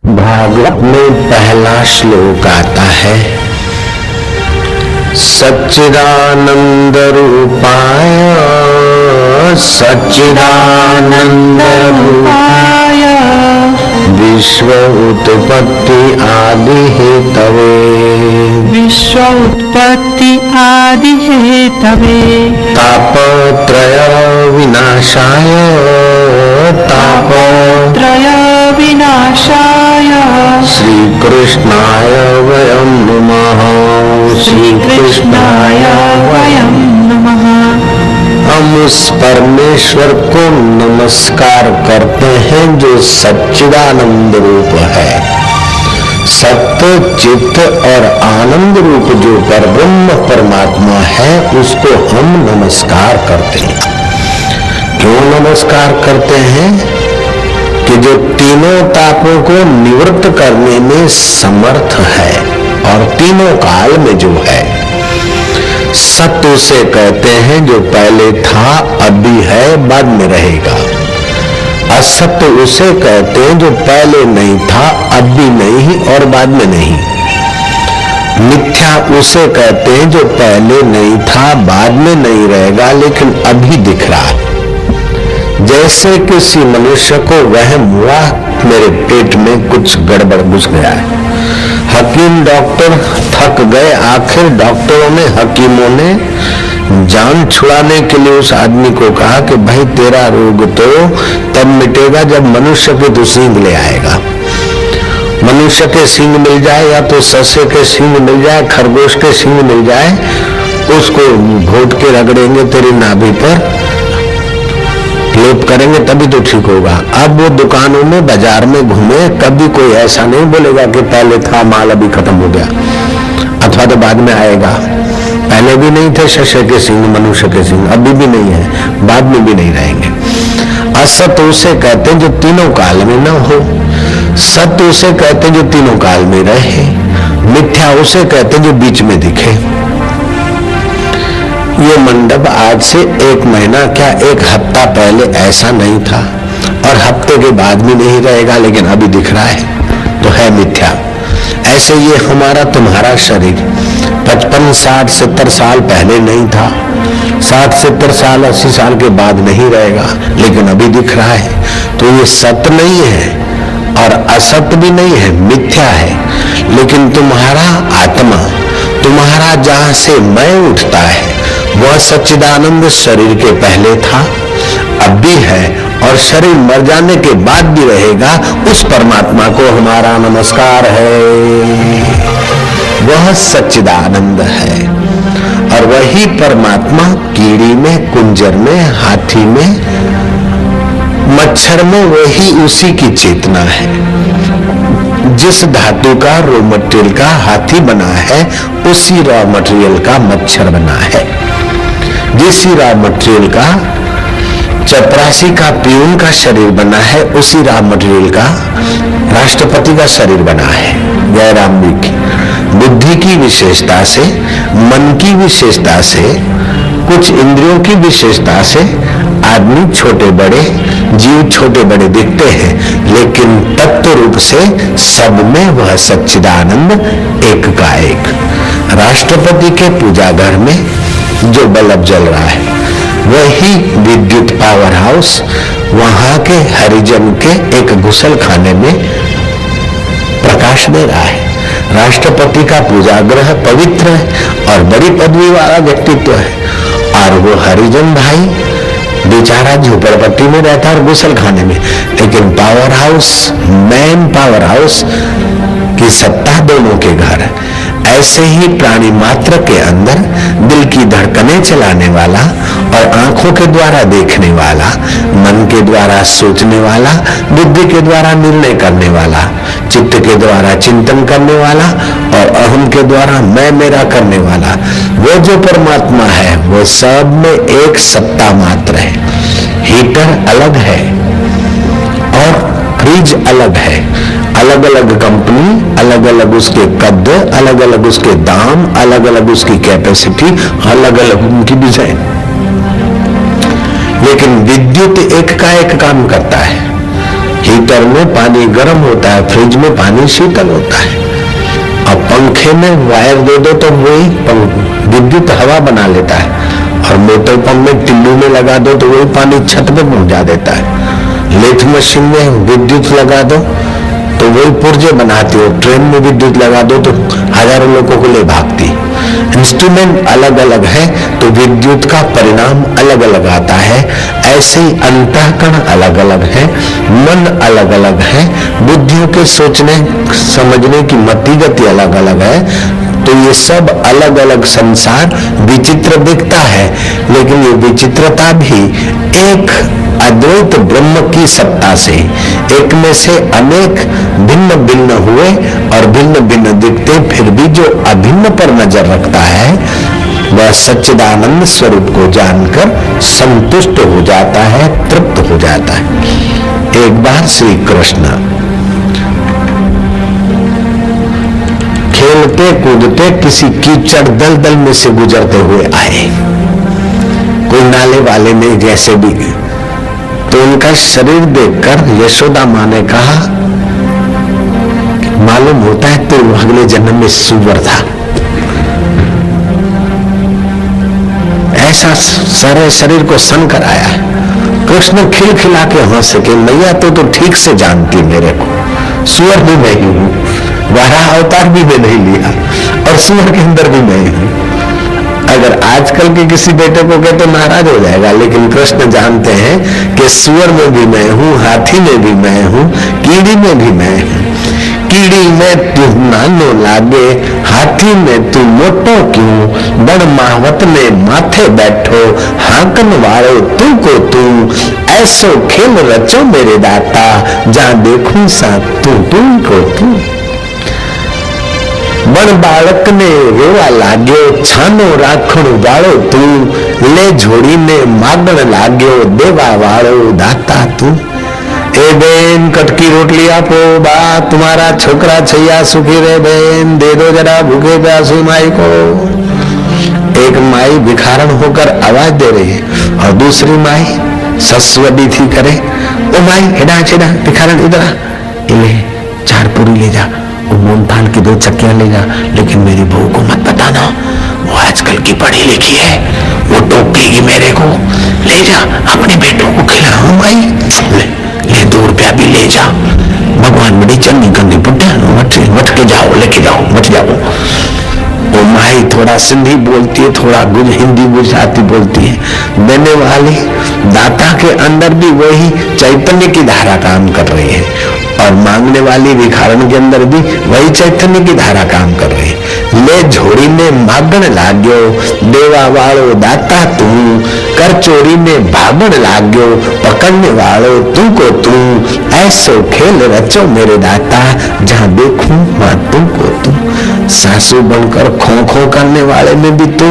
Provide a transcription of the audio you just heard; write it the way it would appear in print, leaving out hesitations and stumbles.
भागवत में पहला श्लोक आता है, सच्चिदानंद रूपाय सच्चिदानंद रूपाय विश्व उत्पत्ति आदि हेतवे विश्व उत्पत्ति आदि हेतवे तापत्रय विनाशाय तापत्रय विनाशाय श्री कृष्णाय वयं नमः श्री कृष्णाय वयं नमः। हम उस परमेश्वर को नमस्कार करते हैं जो सच्चिदानंद रूप है। सत्य चित्त और आनंद रूप जो परब्रह्म परमात्मा है उसको हम नमस्कार करते हैं। क्यों नमस्कार करते हैं? कि जो तीनों तापों को निवृत्त करने में समर्थ है और तीनों काल में जो है। सत्य उसे कहते हैं जो पहले था, अभी है, बाद में रहेगा। असत्य उसे कहते हैं जो पहले नहीं था, अभी नहीं और बाद में नहीं। मिथ्या उसे कहते हैं जो पहले नहीं था, बाद में नहीं रहेगा, लेकिन अभी दिख रहा है। जैसे किसी मनुष्य को वहम हुआ मेरे पेट में कुछ गड़बड़ घुस गया है। हकीम डॉक्टर थक गए, आखिर डॉक्टरों ने, हकीमों ने जान छुड़ाने के लिए उस आदमी को कहा कि भाई तेरा रोग तो तब मिटेगा जब मनुष्य के तो सींग ले आएगा। मनुष्य के सींग मिल जाए या तो सस्य के सींग मिल जाए, खरगोश के सींग मिल जाए, उसको घोट के रगड़ेंगे तेरी नाभि पर, लेप करेंगे तभी तो ठीक होगा। अब वो दुकानों में बाजार में घूमे, कभी कोई ऐसा नहीं बोलेगा कि पहले था माल अभी खत्म हो गया अथवा तो बाद में आएगा। पहले भी नहीं थे शस्य के सिंह, मनुष्य के सिंह, अभी भी नहीं है, बाद में भी नहीं रहेंगे। असत्य उसे कहते हैं जो तीनों काल में न हो, सत्य उसे कहते हैं जो तीनों काल में रहे, मिथ्या उसे कहते हैं जो बीच में दिखे। ये मंडप आज से 1 महीना क्या 1 हफ्ता पहले ऐसा नहीं था और हफ्ते के बाद भी नहीं रहेगा, लेकिन अभी दिख रहा है तो है मिथ्या। ऐसे ये हमारा तुम्हारा शरीर 55, 60, 70 साल पहले नहीं था, 60, 70 साल 80 साल के बाद नहीं रहेगा, लेकिन अभी दिख रहा है। तो ये सत्य नहीं है और असत्य भी नहीं है, मिथ्या है। लेकिन तुम्हारा आत्मा, तुम्हारा जहां से मैं उठता है वह सच्चिदानंद शरीर के पहले था, अब भी है और शरीर मर जाने के बाद भी रहेगा। उस परमात्मा को हमारा नमस्कार है। वह सच्चिदानंद है और वही परमात्मा कीड़ी में, कुंजर में, हाथी में, मच्छर में, वही उसी की चेतना है। जिस धातु का रॉ मटेरियल का हाथी बना है उसी रॉ मटेरियल का मच्छर बना है। जिस रॉ मटेरियल का चपरासी का पियून का शरीर बना है उसी रॉ मटेरियल का राष्ट्रपति का शरीर बना है। जयराम जी की बुद्धि की विशेषता से, मन की विशेषता से, कुछ इंद्रियों की विशेषता से आदमी छोटे बड़े, जीव छोटे बड़े दिखते हैं, लेकिन तत्व रूप से सब में वह सच्चिदानंद एक का एक। राष्ट्रपति के पूजा घर में जो बल्ब जल रहा है वही विद्युत पावर हाउस वहां के हरिजन के एक गुसल खाने में प्रकाश दे रहा है। राष्ट्रपति का पूजा ग्रह पवित्र है और बड़ी पदवी वाला व्यक्तित्व है, और वो हरिजन भाई बेचारा झोपड़पट्टी में रहता है और गुसल खाने में, लेकिन power house, man power house की सत्ता दोनों के घर। ऐसे ही प्राणी मात्र के अंदर दिल की धड़कनें चलाने वाला और आंखों के द्वारा देखने वाला, मन के द्वारा सोचने वाला, बुद्धि के द्वारा निर्णय करने वाला, चित्त के द्वारा चिंतन करने वाला और अहम के द्वारा मैं मेरा करने वाला, वो जो परमात्मा है वो सब में एक सत्ता मात्र है। हीटर अलग है और फ्रिज अलग है, अलग अलग कंपनी, अलग अलग उसके कद, अलग अलग उसके दाम, अलग अलग उसकी कैपेसिटी, अलग अलग उनकी डिजाइन। लेकिन विद्युत एक का एक काम करता है। हीटर में पानी गर्म होता है, फ्रिज में पानी शीतल होता है। अब पंखे में वायर दे दो तो वही विद्युत हवा बना लेता है, और मोटर पंप में टिल्लू में लगा दो तो वही पानी छत पे पहुंचा देता है। लेथ मशीन में विद्युत लगा दो तो वही पुर्जे बनाती हो, ट्रेन में विद्युत लगा दो तो हजारों लोगों को ले भागती। इंस्ट्रूमेंट अलग अलग है तो विद्युत का परिणाम अलग अलग आता है। ऐसे ही अंतःकरण अलग अलग है, मन अलग अलग है, बुद्धियों के सोचने समझने की मति गति अलग अलग है। तो ये सब अलग अलग संसार विचित्र दिखता है, लेकिन ये विचित्रता भी एक अद्वैत ब्रह्म की सत्ता से, एक में से अनेक भिन्न भिन्न हुए और भिन्न भिन्न दिखते, फिर भी जो अभिन्न पर नजर रखता है वह सच्चिदानंद स्वरूप को जानकर संतुष्ट हो जाता है, तृप्त हो जाता है। एक बार श्री कृष्ण खेलते कूदते किसी कीचड़ दलदल में से गुजरते हुए आए। कोई नाले वाले ने जैसे भी, तो उनका शरीर देखकर यशोदा माँ ने कहा, मालूम होता है तो अगले जन्म में सूअर था। ऐसा सारे शरीर को सन कर आया है। कृष्ण खिलखिला के हंस के, मैया तो ठीक से जानती मेरे को, सूअर भी मैं ही हूं, वराह अवतार भी मैं नहीं लिया, और सूअर के अंदर भी मैं ही हूं। अगर आजकल के किसी बेटे को कहे तो नाराज हो जाएगा, लेकिन कृष्ण जानते हैं कि सूअर में भी मैं हूं, हाथी में भी मैं हूं, कीड़ी में भी मैं हूं। कीड़ी में तू नानो लागे, हाथी में तू मोटो क्यों, बड़ महावत में माथे बैठो, हाकन वालो तू को तू, ऐसो खेल रचो मेरे दाता, जहां देखूं सा तू को तू। बड़ बालक ने रोवा लाग्यो, छानो राखण वालो तू, ले झोड़ी ने मागण लाग्यो, देवा वालो दाता तू। ए बेन कटकी रोटली आपो, बा तुम्हारा छोकरा छैया सुखी रे बेन, दे दो जरा भूखे प्यासी माई को। एक माई भिखारण होकर आवाज दे रही है, और दूसरी माई सस्वदी थी करे, ओ माई हेडा छेड़ा भिखारण इधर आ, ले 4 पूरी ले जा, वो मूंगफाल की 2 चक्कियां ले जा, लेकिन मेरी बहू को मत बताना, वो आजकल की पढ़ी लिखी है, वो टोकेगी मेरे को, ले जा अपने बेटों को खिलाओ माई, ले 2 रुपया भी ले जा, भगवान बड़ी चन्नी कंदी पुट्टा, मट के जाओ, लेके जाओ, मत जाओ। वो माई थोड़ा सिंधी बोलती है, थोड़ा हिंदी गुजराती बोलती है। देने वाली दाता के अंदर भी वही चैतन्य की धारा काम कर रही है, और मांगने वाली भिखारण के अंदर भी वही चैतन्य की धारा काम कर रही है। ले झोड़ी में मागण लाग्यो, देवा वालो दाता तू, कर चोरी में भागण लाग्यो, पकड़ने वालो तू को तू, ऐसो खेल रचो मेरे दाता, जहां देखूं वहां तू को तू। सासू बनकर खो खो करने वाले में भी तू,